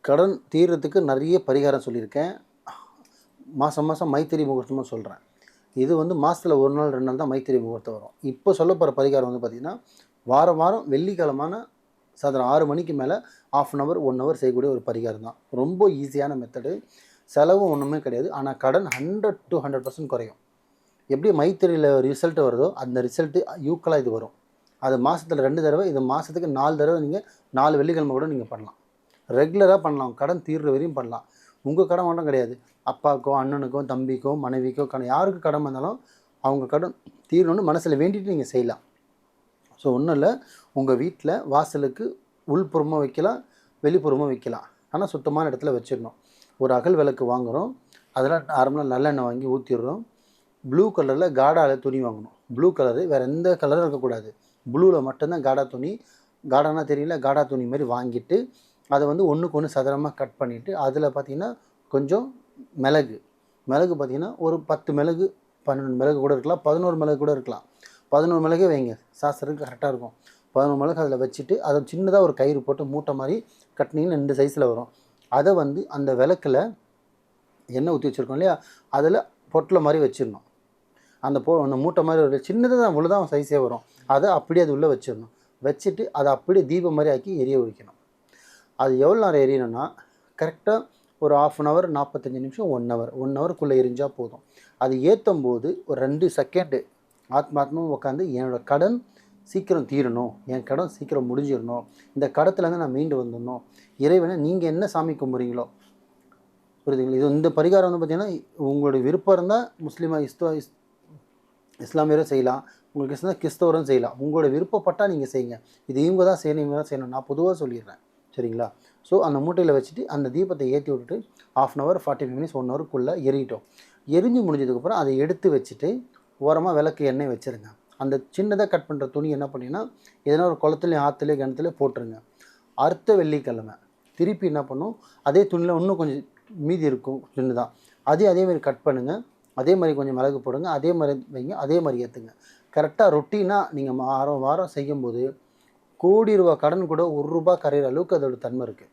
கடன் தீர்றதுக்கு நிறைய பரிகாரம் சொல்லியிருக்கேன். மாதம் மாதம் மைத்திரி முகூர்த்தமும் சொல்கிறேன். இது வந்து மாதத்தில் 1 நாள் 2 நாள் தான் மைத்திரி முகூர்த்தம் வரும். இப்போ சொல்ல போகிற பரிகாரம் வந்து பார்த்திங்கன்னா, வாரம் வாரம் வெள்ளிக்கிழமான சாயந்தரம் 6 மணிக்கு மேலே 1/2 அன் ஹவர் 1 ஹவர் செய்யக்கூடிய ஒரு பரிகாரம் தான். ரொம்ப ஈஸியான மெத்தடு. செலவும் ஒன்றுமே கிடையாது. ஆனால் கடன் 100 to 100% குறையும். எப்படி மைத்திரியில் ரிசல்ட் வருதோ அந்த ரிசல்ட்டு ஈக்குவலாக இது வரும். அது மாதத்தில் 2 தடவை, இது மாதத்துக்கு 4 தடவை நீங்கள் 4 வெள்ளிக்கிழமை கூட நீங்கள் பண்ணலாம். ரெகுலராக பண்ணலாம். கடன் தீர்ற வரையும் பண்ணலாம். உங்கள் கடன் மட்டும் கிடையாது. அப்பாக்கோ, அண்ணனுக்கோ, தம்பிக்கோ, மனைவிக்கோ யாருக்கு கடன் வந்தாலும் அவங்க கடன் தீரணும்னு மனசில் வேண்டிட்டு நீங்கள் செய்யலாம். ஸோ ஒன்றும் இல்லை, உங்கள் வீட்டில் வாசலுக்கு உள்புறமாக வைக்கலாம், வெளிப்புறமாக வைக்கலாம். ஆனால் சுத்தமான இடத்துல வச்சிடணும். ஒரு அகல் விளக்கு வாங்குகிறோம், அதில் நார்மலாக நல்லெண்ணெய் வாங்கி ஊற்றிடுறோம். ப்ளூ கலரில் காடால துணி வாங்கணும். ப்ளூ கலரு, வேறு எந்த கலரும் இருக்கக்கூடாது. ப்ளூவில் மட்டும்தான் காடா துணி. காடானா தெரியல, காடா துணி மாதிரி வாங்கிட்டு அதை வந்து ஒன்றுக்கு ஒன்று சதுரமாக கட் பண்ணிவிட்டு அதில் பார்த்திங்கன்னா கொஞ்சம் மிளகு பார்த்திங்கன்னா ஒரு 10 மிளகு 12 மிளகு கூட இருக்கலாம், 11 மிளகு கூட இருக்கலாம். 11 மிளகே வைங்க, சாஸ்திரத்துக்கு கரெக்டாக இருக்கும். 11 மிளகு அதில் வச்சுட்டு அதை சின்னதாக ஒரு கயிறு போட்டு மூட்டை மாதிரி கட்டினீங்கன்னு 2 சைஸில் வரும். அதை வந்து அந்த விளக்கில் எண்ணெய் ஊற்றி வச்சுருக்கோம் இல்லையா, அதில் பொட்டலை மாதிரி வச்சிடணும். அந்த மூட்டை மாதிரி ஒரு சின்னதாக தான் இவ்வளோதான் சைஸே வரும். அதை அப்படியே அது உள்ளே வச்சிடணும். வச்சுட்டு அதை அப்படியே தீபம் மாதிரி ஆக்கி எரிய வைக்கணும். அது எவ்வளோ நேரம் எரியணும்னா, கரெக்டாக ஒரு 1/2 அன் ஹவர் 45 நிமிஷம் 1 ஹவர் 1 ஹவருக்குள்ளே எரிஞ்சால் போதும். அது ஏற்றும் போது ஒரு 2 செகண்டு ஆத்மாத்மாவும் உட்காந்து என்னோடய கடன் சீக்கிரம் தீரணும், என் கடன் சீக்கிரம் முடிஞ்சிடணும், இந்த கடத்துலேருந்து நான் மீண்டு வந்துடணும், இறைவனை நீங்கள் என்ன சாமி கும்பிட்றீங்களோ புரியுதுங்களா. இது இந்த பரிகாரம் வந்து பார்த்திங்கன்னா உங்களுடைய விருப்பம் இருந்தால் முஸ்லீமாக இஸ்லாமியரும் செய்யலாம், உங்களுக்கு கிறிஸ்தவரும் செய்யலாம். உங்களோட விருப்பப்பட்டால் நீங்கள் செய்யுங்க. இது இவங்க தான் செய்யணும், இவங்க தான் செய்யணும், நான் பொதுவாக சொல்லிடுறேன். சரிங்களா. ஸோ அந்த மூட்டையில் வச்சுட்டு அந்த தீபத்தை ஏற்றி விட்டுட்டு 1/2 அன் ஹவர் 45 மினிட்ஸ் 1 ஹவருக்குள்ளே எரியட்டும். எரிஞ்சு முடிஞ்சதுக்கப்புறம் அதை எடுத்து வச்சுட்டு ஓரமாக விளக்கு எண்ணெய் வச்சுருங்க. அந்த சின்னதாக கட் பண்ணுற துணி என்ன பண்ணிங்கன்னா எதனா ஒரு குளத்துலேயும் ஆற்றுலேயும் கிணத்துலேயும் போட்டுருங்க. அடுத்த வெள்ளிக்கிழமை திருப்பி என்ன பண்ணும், அதே துணியில் இன்னும் கொஞ்சம் மீதி இருக்கும் சின்னதாக, அதேமாதிரி கட் பண்ணுங்கள். அதே மாதிரி கொஞ்சம் மிளகு போடுங்க, அதே மாதிரி வைங்க, அதே மாதிரி ஏற்றுங்க. கரெக்டாக ரொட்டீனாக நீங்கள் வாரம் வாரம் செய்யும்போது கோடி ரூபா கடன் கூட ₹1 கரையிற அளவுக்கு அதோட தன்மை இருக்குது.